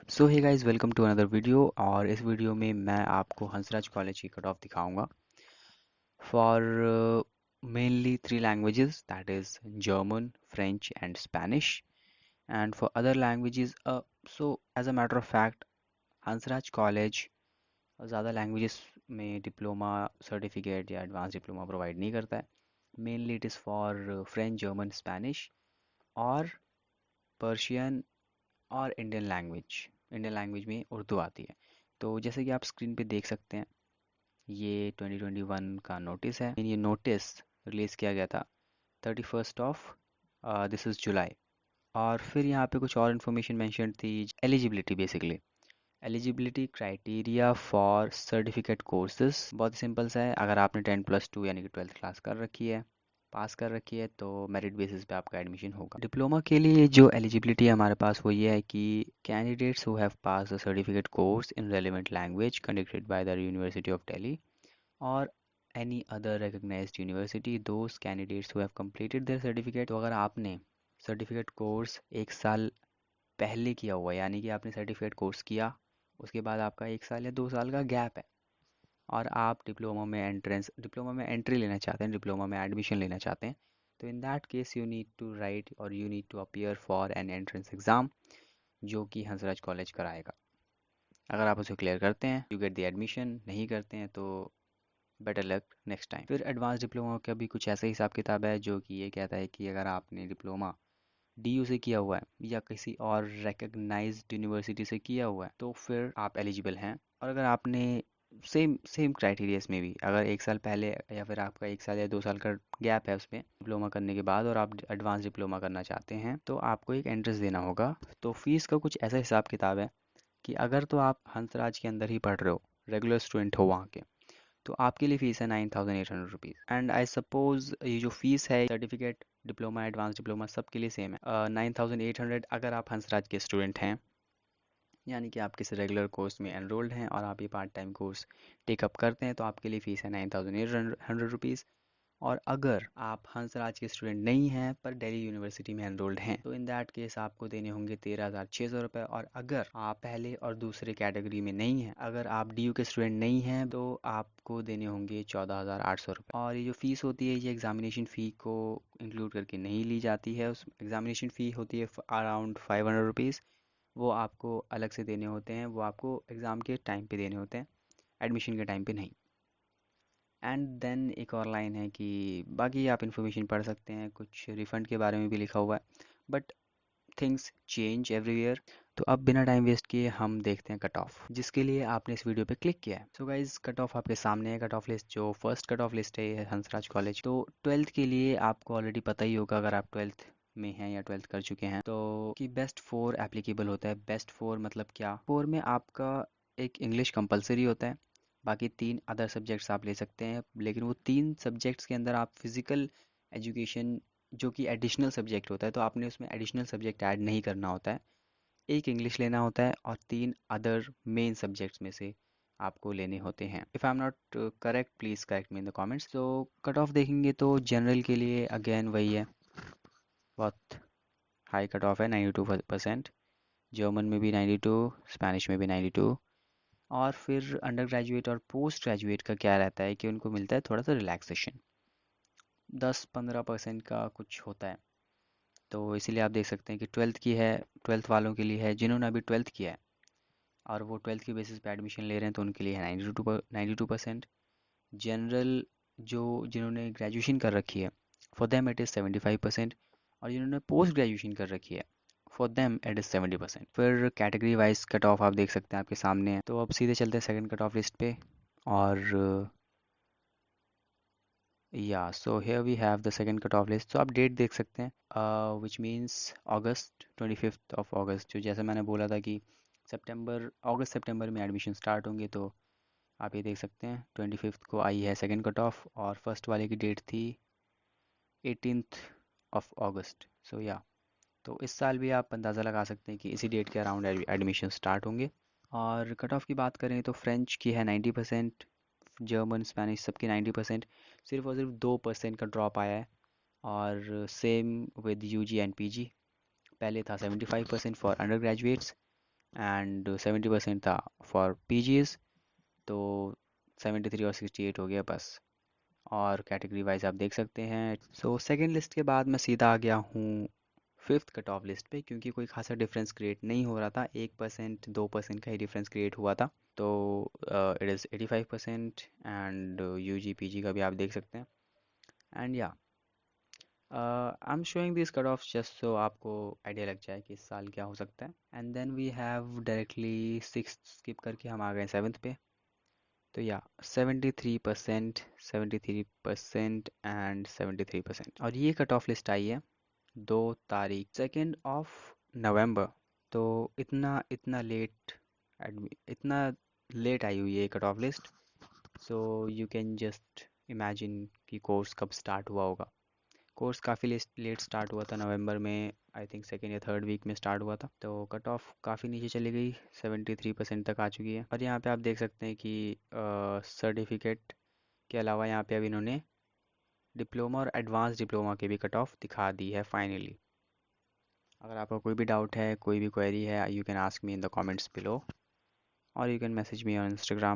So hey guys, welcome to another video. और इस video में मैं आपको हंसराज कॉलेज की कट ऑफ दिखाऊंगा for mainly three languages, that is German, French and Spanish. And for other languages, so as a matter of fact, Hansraj college ज़्यादा languages में diploma certificate या एडवांस डिप्लोमा प्रोवाइड नहीं करता है। Mainly it is for French, German, Spanish और Persian और Indian language में उर्दू आती है। तो जैसे कि आप स्क्रीन पे देख सकते हैं, ये 2021 का नोटिस है। ये नोटिस रिलीज़ किया गया था 31st ऑफ दिस इज़ जुलाई। और फिर यहाँ पे कुछ और इन्फॉर्मेशन मेंशन थी। Eligibility, basically eligibility criteria for certificate courses बहुत ही सिंपल सा है। अगर आपने 10+2 यानी कि 12th क्लास कर रखी है, पास कर रखी है, तो मेरिट बेसिस पे आपका एडमिशन होगा। डिप्लोमा के लिए जो एलिजिबिलिटी है हमारे पास वो ये है कि candidates who have pass the certificate course in relevant language conducted by the university of Delhi और any other recognized university, those candidates who have completed their certificate. तो अगर आपने सर्टिफिकेट कोर्स एक साल पहले किया हुआ है, यानी कि आपने सर्टिफिकेट कोर्स किया, उसके बाद आपका एक साल या 2 साल का गैप है, और आप डिप्लोमा में एंट्री लेना चाहते हैं, डिप्लोमा में एडमिशन लेना चाहते हैं, तो in that case you need to write और you need to appear for an entrance exam, जो कि हंसराज कॉलेज कराएगा। अगर आप उसे क्लियर करते हैं, यू गेट द एडमिशन। नहीं करते हैं तो बेटर लक नेक्स्ट टाइम। फिर एडवांस डिप्लोमा का भी कुछ ऐसा हिसाब किताब है, जो कि ये कहता है कि अगर आपने डिप्लोमा डीयू से किया हुआ है या किसी और रिकग्नाइज्ड यूनिवर्सिटी से किया हुआ है, तो फिर आप एलिजिबल हैं। और अगर आपने सेम सेम क्राइटेरियाज में भी, अगर एक साल पहले या फिर आपका एक साल या 2 साल का गैप है उसमें डिप्लोमा करने के बाद, और आप एडवांस डिप्लोमा करना चाहते हैं, तो आपको एक एंट्रेंस देना होगा। तो फीस का कुछ ऐसा हिसाब किताब है कि अगर तो आप हंसराज के अंदर ही पढ़ रहे हो, रेगुलर स्टूडेंट हो वहाँ के, तो आपके लिए फ़ीस है 9800 रुपीज़। एंड आई सपोज ये जो फ़ीस है सर्टिफिकेट, डिप्लोमा, एडवांस डिप्लोमा सबके लिए सेम है, 9800। अगर आप हंसराज के स्टूडेंट हैं, यानी कि आप किसी रेगुलर कोर्स में एनरोल्ड हैं और आप ये पार्ट टाइम कोर्स टेकअप करते हैं, तो आपके लिए फ़ीस है 9800 रुपीज़। और अगर आप हंसराज के स्टूडेंट नहीं हैं पर दिल्ली यूनिवर्सिटी में एनरोल्ड हैं, तो इन दैट केस आपको देने होंगे 13,600 रुपये। और अगर आप पहले और दूसरे कैटेगरी में नहीं हैं, अगर आप डीयू के स्टूडेंट नहीं हैं, तो आपको देने होंगे 14,800 रुपये। और ये जो फ़ीस होती है, ये एग्ज़ामिनेशन फ़ी को इंक्लूड करके नहीं ली जाती है। उस एग्ज़ामिनेशन फ़ी होती है अराउंड 500 रुपीज़। वो आपको अलग से देने होते हैं, वो आपको एग्ज़ाम के टाइम पे देने होते हैं, एडमिशन के टाइम पे नहीं। एंड देन एक और लाइन है कि बाकी आप इन्फॉर्मेशन पढ़ सकते हैं, कुछ रिफ़ंड के बारे में भी लिखा हुआ है, बट थिंग्स चेंज एवरीवेयर। तो अब बिना टाइम वेस्ट किए हम देखते हैं कट ऑफ, जिसके लिए आपने इस वीडियो पे क्लिक किया है। सो गाइज, कट ऑफ आपके सामने है। कट ऑफ लिस्ट, जो फर्स्ट कट ऑफ लिस्ट है, ये है हंसराज कॉलेज। तो 12th के लिए आपको ऑलरेडी पता ही होगा, अगर आप 12th में हैं या 12th कर चुके हैं, तो कि बेस्ट 4 एप्लीकेबल होता है। बेस्ट 4 मतलब क्या? 4 में आपका एक इंग्लिश कंपलसरी होता है, बाकी 3 अदर सब्जेक्ट्स आप ले सकते हैं, लेकिन वो 3 सब्जेक्ट्स के अंदर आप फिज़िकल एजुकेशन, जो कि एडिशनल सब्जेक्ट होता है, तो आपने उसमें एडिशनल सब्जेक्ट ऐड नहीं करना होता है। एक इंग्लिश लेना होता है और 3 अदर मेन सब्जेक्ट्स में से आपको लेने होते हैं। If I am not correct, please correct me in the comments. तो कट ऑफ देखेंगे तो जनरल के लिए अगेन वही है, बहुत हाई कट ऑफ है, 92%। जर्मन में भी 92, स्पेनिश में भी 92। और फिर अंडर ग्रेजुएट और पोस्ट ग्रेजुएट का क्या रहता है कि उनको मिलता है थोड़ा सा रिलैक्सेशन, 10-15% का कुछ होता है। तो इसीलिए आप देख सकते हैं कि 12th की है, 12th वालों के लिए है, जिन्होंने अभी 12th किया है और वो 12th के बेसिस पे एडमिशन ले रहे हैं, तो उनके लिए है 92%। जनरल, जो जिन्होंने ग्रेजुएशन कर रखी है, फॉर देम इट इज़ 75%। और जिन्होंने पोस्ट ग्रेजुएशन कर रखी है, फॉर देम इट इज़ 70%। फिर कैटेगरी वाइज कट ऑफ आप देख सकते हैं, आपके सामने है। तो अब सीधे चलते हैं सेकंड कट ऑफ लिस्ट पे। और या so here we have the second cut off list. तो आप डेट देख सकते हैं, विच मीन्स अगस्त, 25 अगस्त। जो जैसे मैंने बोला था कि अगस्त सितंबर में एडमिशन स्टार्ट होंगे, तो आप ये देख सकते हैं 25 को आई है सेकंड कट ऑफ, और फर्स्ट वाले की डेट थी 18 अगस्त। सो या, तो इस साल भी आप अंदाज़ा लगा सकते हैं कि इसी डेट के अराउंड एडमिशन स्टार्ट होंगे। और कट ऑफ की बात करें तो फ्रेंच की है 90%, जर्मन, स्पेनिश सबकी 90%। सिर्फ और सिर्फ 2% का ड्रॉप आया है। और same with UG and PG, पहले था 75% फॉर अंडर ग्रेजुएट्स, एंड 70% था फॉर पीजीज, तो 73 और 68 हो गया बस। और कैटेगरी वाइज आप देख सकते हैं। सो सेकंड लिस्ट के बाद मैं सीधा आ गया हूँ फिफ्थ कट ऑफ लिस्ट पे, क्योंकि कोई खासा डिफरेंस क्रिएट नहीं हो रहा था, 1% 2% का ही डिफरेंस क्रिएट हुआ था। तो it is 85%। And UG PG का भी आप देख सकते हैं। एंड या I am showing this cut off just so आपको आइडिया लग जाए कि इस साल क्या हो सकता है। And then we have directly six skip करके हम आ गए सेवन्थ पे। तो या 73%, 73% एंड 73%, और ये कट ऑफ लिस्ट आई है 2 तारीख 2 नवंबर। तो इतना इतना लेट इतना लेट आई हुई है cut off list. So you can just imagine कि कोर्स कब स्टार्ट हुआ होगा। कोर्स काफ़ी लेट स्टार्ट हुआ था, नवंबर में आई थिंक सेकेंड या थर्ड वीक में स्टार्ट हुआ था। तो कट ऑफ काफ़ी नीचे चली गई, 73% तक आ चुकी है। और यहाँ पे आप देख सकते हैं कि सर्टिफिकेट के अलावा यहाँ पे अब इन्होंने डिप्लोमा और एडवांस डिप्लोमा के भी कट ऑफ दिखा दी है फाइनली। अगर आपका कोई भी डाउट है, कोई भी क्वेरी है, you can ask me in the comments below, और you can message me on Instagram.